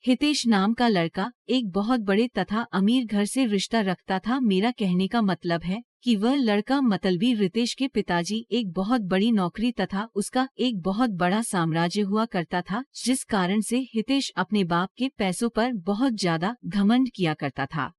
हितेश नाम का लड़का एक बहुत बड़े तथा अमीर घर से रिश्ता रखता था। मेरा कहने का मतलब है कि वह लड़का मतलबी रितेश के पिताजी एक बहुत बड़ी नौकरी तथा उसका एक बहुत बड़ा साम्राज्य हुआ करता था, जिस कारण से हितेश अपने बाप के पैसों पर बहुत ज्यादा घमंड किया करता था।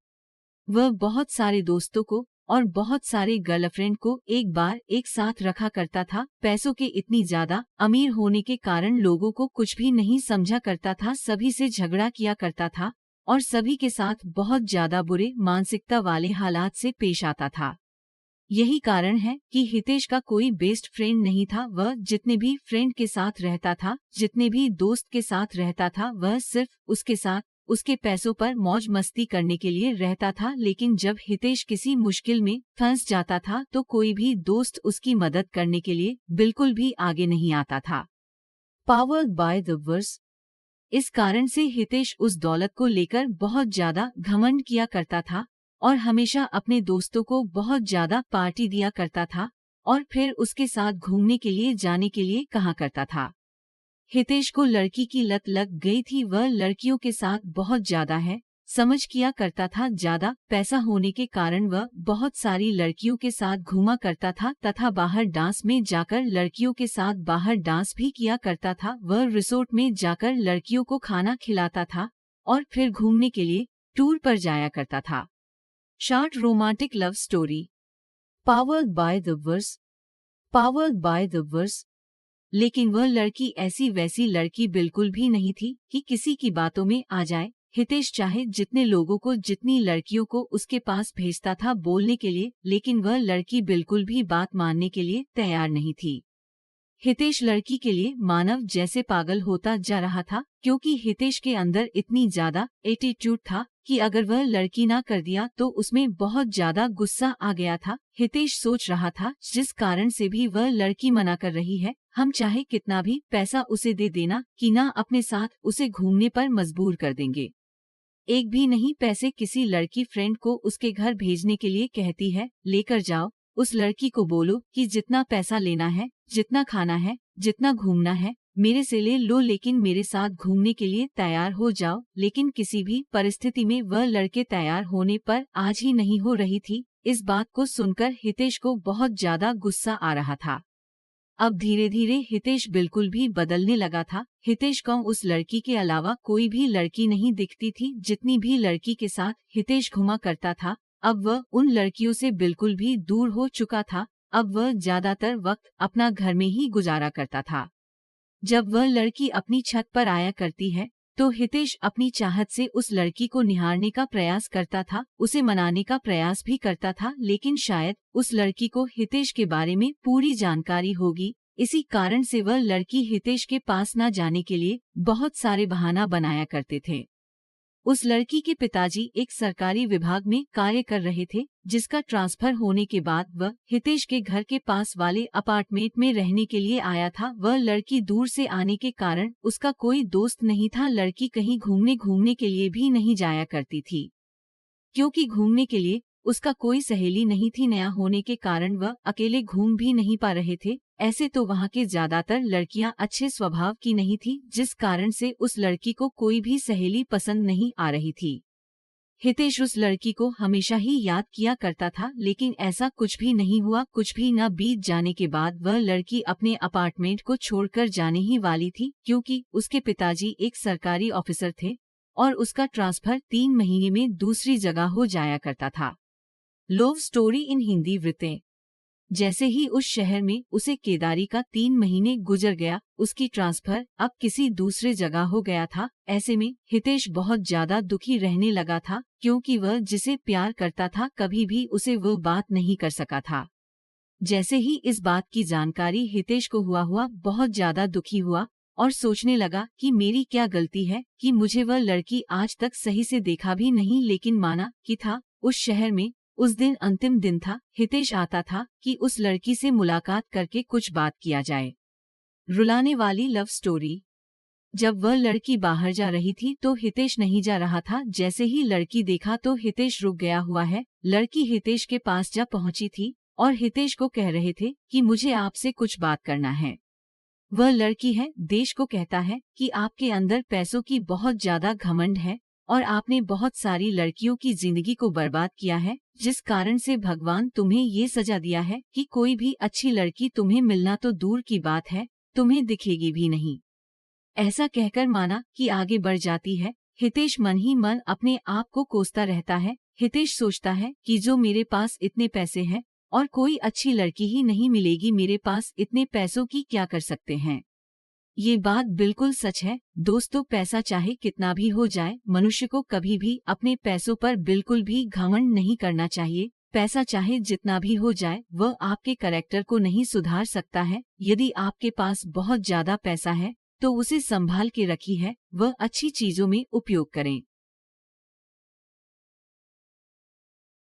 वह बहुत सारे दोस्तों को और बहुत सारे गर्लफ्रेंड को एक बार एक साथ रखा करता था। पैसों के इतनी ज्यादा अमीर होने के कारण लोगों को कुछ भी नहीं समझा करता था, सभी से झगड़ा किया करता था और सभी के साथ बहुत ज्यादा बुरे मानसिकता वाले हालात से पेश आता था। यही कारण है कि हितेश का कोई बेस्ट फ्रेंड नहीं था। वह जितने भी फ्रेंड के साथ रहता था, जितने भी दोस्त के साथ रहता था, वह सिर्फ उसके साथ उसके पैसों पर मौज मस्ती करने के लिए रहता था। लेकिन जब हितेश किसी मुश्किल में फंस जाता था तो कोई भी दोस्त उसकी मदद करने के लिए बिल्कुल भी आगे नहीं आता था। Powered by the verse. इस कारण से हितेश उस दौलत को लेकर बहुत ज्यादा घमंड किया करता था और हमेशा अपने दोस्तों को बहुत ज्यादा पार्टी दिया करता था और फिर उसके साथ घूमने के लिए जाने के लिए कहा करता था। हितेश को लड़की की लत लग गई थी। वह लड़कियों के साथ बहुत ज्यादा है समझ किया करता था। ज्यादा पैसा होने के कारण वह बहुत सारी लड़कियों के साथ घूमा करता था तथा बाहर डांस में जाकर लड़कियों के साथ बाहर डांस भी किया करता था। वह रिसोर्ट में जाकर लड़कियों को खाना खिलाता था और फिर घूमने के लिए टूर पर जाया करता था। Short romantic love story. Powered by the verse. Powered by the verse. लेकिन वह लड़की ऐसी वैसी लड़की बिल्कुल भी नहीं थी कि किसी की बातों में आ जाए। हितेश चाहे जितने लोगों को जितनी लड़कियों को उसके पास भेजता था बोलने के लिए, लेकिन वह लड़की बिल्कुल भी बात मानने के लिए तैयार नहीं थी। हितेश लड़की के लिए मानव जैसे पागल होता जा रहा था, क्योंकि हितेश के अंदर इतनी ज्यादा एटीट्यूड था कि अगर वह लड़की ना कर दिया तो उसमें बहुत ज्यादा गुस्सा आ गया था। हितेश सोच रहा था जिस कारण से भी वह लड़की मना कर रही है, हम चाहे कितना भी पैसा उसे दे देना कि ना अपने साथ उसे घूमने पर मजबूर कर देंगे। एक भी नहीं पैसे किसी लड़की फ्रेंड को उसके घर भेजने के लिए कहती है, लेकर जाओ। उस लड़की को बोलो कि जितना पैसा लेना है, जितना खाना है, जितना घूमना है, मेरे से ले लो, लेकिन मेरे साथ घूमने के लिए तैयार हो जाओ। लेकिन किसी भी परिस्थिति में वह लड़के तैयार होने पर आज ही नहीं हो रही थी। इस बात को सुनकर हितेश को बहुत ज्यादा गुस्सा आ रहा था। अब धीरे धीरे हितेश बिल्कुल भी बदलने लगा था। हितेश को उस लड़की के अलावा कोई भी लड़की नहीं दिखती थी। जितनी भी लड़की के साथ हितेश घुमा करता था, अब वह उन लड़कियों से बिल्कुल भी दूर हो चुका था। अब वह ज्यादातर वक्त अपना घर में ही गुजारा करता था। जब वह लड़की अपनी छत पर आया करती है तो हितेश अपनी चाहत से उस लड़की को निहारने का प्रयास करता था, उसे मनाने का प्रयास भी करता था, लेकिन शायद उस लड़की को हितेश के बारे में पूरी जानकारी होगी। इसी कारण से वह लड़की हितेश के पास न जाने के लिए बहुत सारे बहाना बनाया करते थे। उस लड़की के पिताजी एक सरकारी विभाग में कार्य कर रहे थे, जिसका ट्रांसफर होने के बाद वह हितेश के घर के पास वाले अपार्टमेंट में रहने के लिए आया था। वह लड़की दूर से आने के कारण उसका कोई दोस्त नहीं था। लड़की कहीं घूमने के लिए भी नहीं जाया करती थी, क्योंकि घूमने के लिए उसका कोई सहेली नहीं थी। नया होने के कारण वह अकेले घूम भी नहीं पा रहे थे। ऐसे तो वहाँ के ज्यादातर लड़कियां अच्छे स्वभाव की नहीं थी, जिस कारण से उस लड़की को कोई भी सहेली पसंद नहीं आ रही थी। हितेश उस लड़की को हमेशा ही याद किया करता था, लेकिन ऐसा कुछ भी नहीं हुआ। कुछ भी न बीत जाने के बाद वह लड़की अपने अपार्टमेंट को छोड़कर जाने ही वाली थी, क्योंकि उसके पिताजी एक सरकारी ऑफिसर थे और उसका ट्रांसफर 3 महीने में दूसरी जगह हो जाया करता था। लव स्टोरी इन हिंदी वृत्तें। जैसे ही उस शहर में उसे केदारी का 3 महीने गुजर गया, उसकी ट्रांसफर अब किसी दूसरे जगह हो गया था। ऐसे में हितेश बहुत ज्यादा दुखी रहने लगा था, क्योंकि वह जिसे प्यार करता था कभी भी उसे वो बात नहीं कर सका था। जैसे ही इस बात की जानकारी हितेश को हुआ बहुत ज्यादा दुखी हुआ और सोचने लगा कि मेरी क्या गलती है कि मुझे वह लड़की आज तक सही से देखा भी नहीं। लेकिन माना कि था उस शहर में उस दिन अंतिम दिन था। हितेश आता था कि उस लड़की से मुलाकात करके कुछ बात किया जाए। रुलाने वाली लव स्टोरी। जब वह लड़की बाहर जा रही थी तो हितेश नहीं जा रहा था। जैसे ही लड़की देखा तो हितेश रुक गया हुआ है। लड़की हितेश के पास जा पहुंची थी और हितेश को कह रहे थे कि मुझे आपसे कुछ बात करना है। वह लड़की है देश को कहता है कि आपके अंदर पैसों की बहुत ज्यादा घमंड है और आपने बहुत सारी लड़कियों की जिंदगी को बर्बाद किया है, जिस कारण से भगवान तुम्हें ये सजा दिया है कि कोई भी अच्छी लड़की तुम्हें मिलना तो दूर की बात है, तुम्हें दिखेगी भी नहीं। ऐसा कहकर माना कि आगे बढ़ जाती है। हितेश मन ही मन अपने आप को कोसता रहता है। हितेश सोचता है कि जो मेरे पास इतने पैसे हैं और कोई अच्छी लड़की ही नहीं मिलेगी, मेरे पास इतने पैसों की क्या कर सकते हैं। ये बात बिल्कुल सच है दोस्तों, पैसा चाहे कितना भी हो जाए, मनुष्य को कभी भी अपने पैसों पर बिल्कुल भी घमंड नहीं करना चाहिए। पैसा चाहे जितना भी हो जाए वह आपके कैरेक्टर को नहीं सुधार सकता है। यदि आपके पास बहुत ज्यादा पैसा है तो उसे संभाल के रखी है, वह अच्छी चीजों में उपयोग करें।